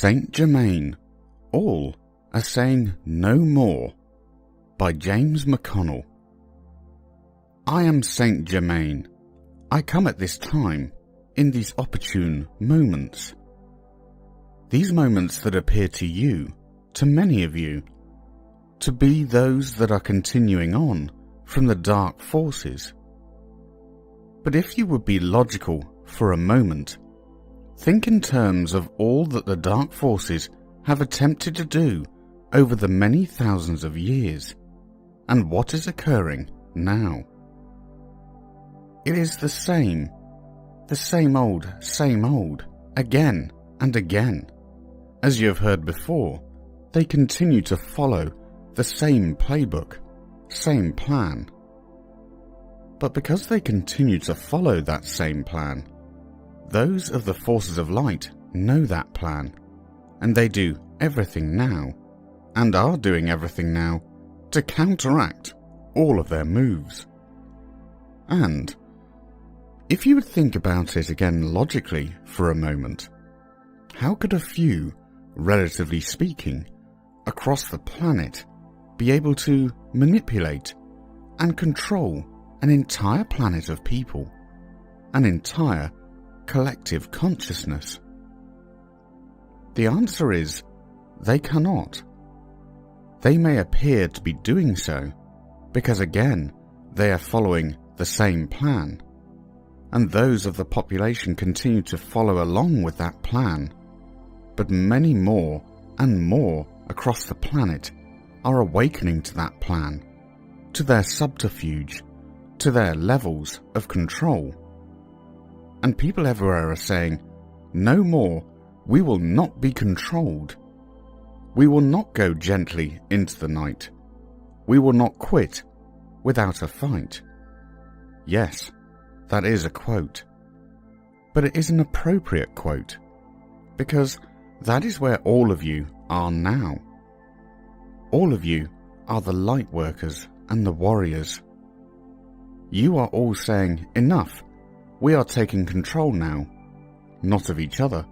Saint Germain, all are saying no more, by James McConnell. I am Saint Germain. I come at this time, in these opportune moments. These moments that appear to you, to many of you, to be those that are continuing on from the dark forces. But if you would be logical for a moment, think in terms of all that the dark forces have attempted to do over the many thousands of years, and what is occurring now. It is the same old, again and again. As you have heard before, they continue to follow the same playbook, same plan. But because they continue to follow that same plan, those of the forces of light know that plan, and they do everything now, and are doing everything now, to counteract all of their moves. And if you would think about it again logically for a moment, how could a few, relatively speaking, across the planet be able to manipulate and control an entire planet of people, an entire collective consciousness? The answer is, they cannot. They may appear to be doing so because, again, they are following the same plan, and those of the population continue to follow along with that plan, but many more and more across the planet are awakening to that plan, to their subterfuge, to their levels of control. And people everywhere are saying, no more, we will not be controlled. We will not go gently into the night. We will not quit without a fight. Yes, that is a quote. But it is an appropriate quote, because that is where all of you are now. All of you are the light workers and the warriors. You are all saying, enough, we are taking control now, not of each other,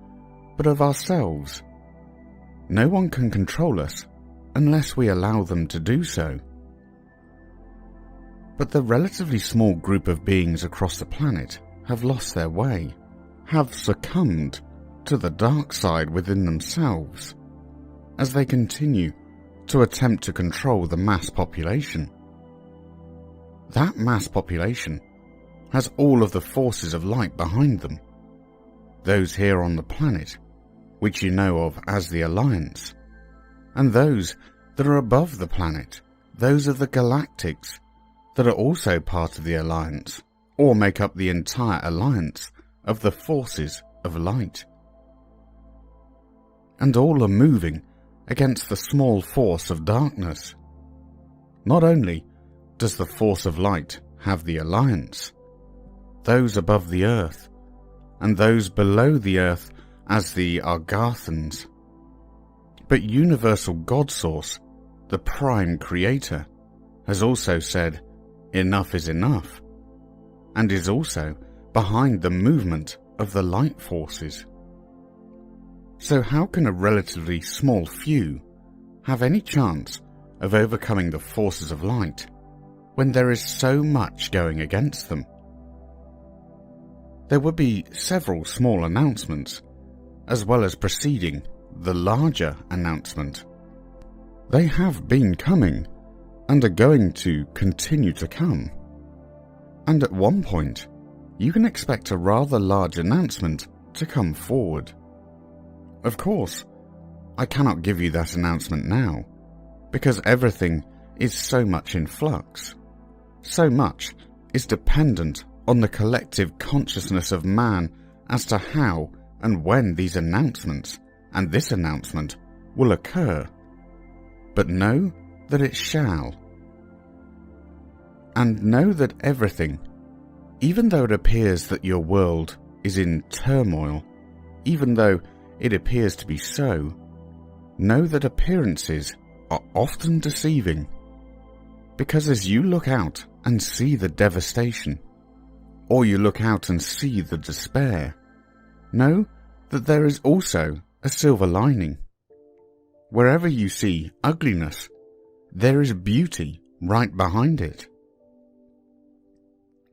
but of ourselves. No one can control us unless we allow them to do so. But the relatively small group of beings across the planet have lost their way, have succumbed to the dark side within themselves, as they continue to attempt to control the mass population. That mass population has all of the forces of light behind them. Those here on the planet, which you know of as the Alliance, and those that are above the planet, those of the Galactics, that are also part of the Alliance, or make up the entire alliance of the forces of light. And all are moving against the small force of darkness. Not only does the force of light have the Alliance, those above the earth, and those below the earth as the Argathans, but Universal God Source, the Prime Creator, has also said, enough is enough, and is also behind the movement of the light forces. So how can a relatively small few have any chance of overcoming the forces of light when there is so much going against them? There would be several small announcements, as well as preceding the larger announcement. They have been coming, and are going to continue to come. And at one point, you can expect a rather large announcement to come forward. Of course, I cannot give you that announcement now, because everything is so much in flux. So much is dependent on the collective consciousness of man as to how and when these announcements and this announcement will occur. But know that it shall. And know that everything, even though it appears that your world is in turmoil, even though it appears to be so, know that appearances are often deceiving. Because as you look out and see the devastation, or you look out and see the despair, know that there is also a silver lining. Wherever you see ugliness, there is beauty right behind it.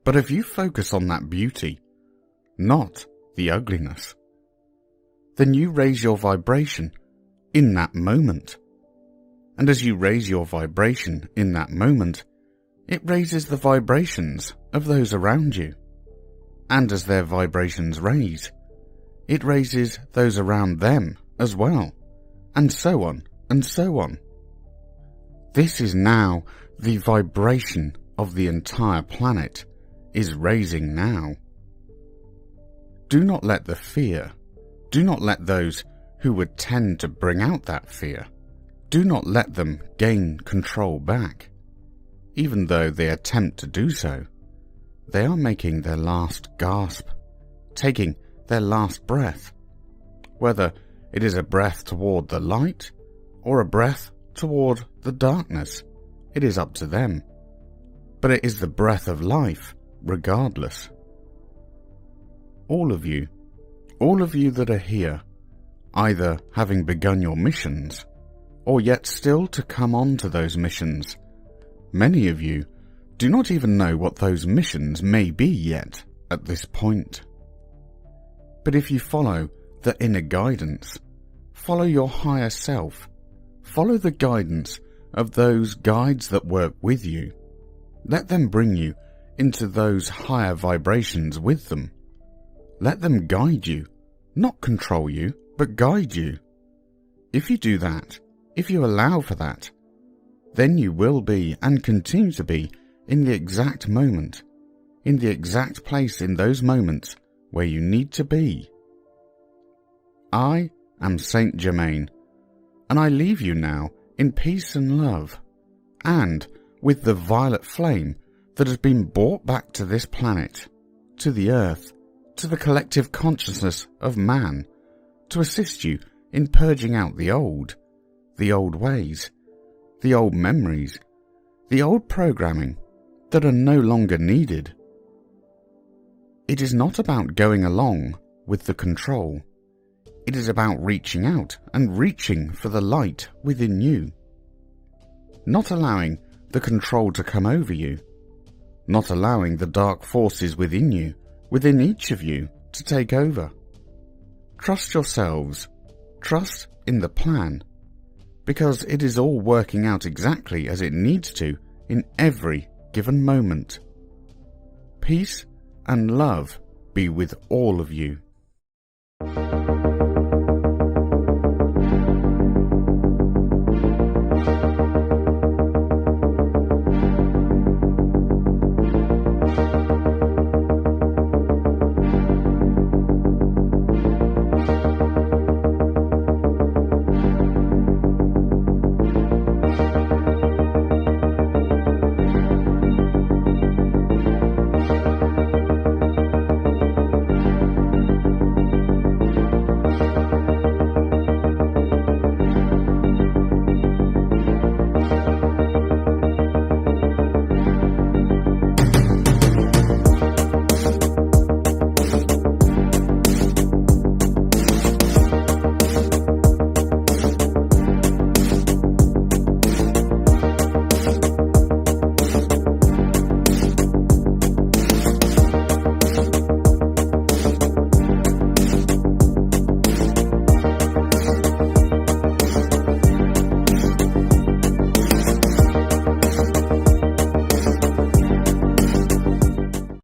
But if you focus on that beauty, not the ugliness, then you raise your vibration in that moment. And as you raise your vibration in that moment, it raises the vibrations of those around you. And as their vibrations raise, it raises those around them as well, and so on and so on. This is now the vibration of the entire planet is raising now. Do not let the fear, do not let those who would tend to bring out that fear, do not let them gain control back. Even though they attempt to do so, they are making their last gasp, taking their last breath. Whether it is a breath toward the light or a breath toward the darkness, it is up to them. But it is the breath of life, regardless. All of you that are here, either having begun your missions, or yet still to come on to those missions, many of you do not even know what those missions may be yet at this point. But if you follow the inner guidance, follow your higher self, follow the guidance of those guides that work with you, let them bring you into those higher vibrations with them. Let them guide you, not control you, but guide you. If you do that, if you allow for that, then you will be and continue to be in the exact moment, in the exact place in those moments where you need to be. I am Saint Germain, and I leave you now in peace and love, and with the violet flame that has been brought back to this planet, to the earth, to the collective consciousness of man, to assist you in purging out the old ways, the old memories, the old programming that are no longer needed. It is not about going along with the control. It is about reaching out and reaching for the light within you. Not allowing the control to come over you. Not allowing the dark forces within you, within each of you, to take over. Trust yourselves. Trust in the plan. Because it is all working out exactly as it needs to in every given moment. Peace and love be with all of you.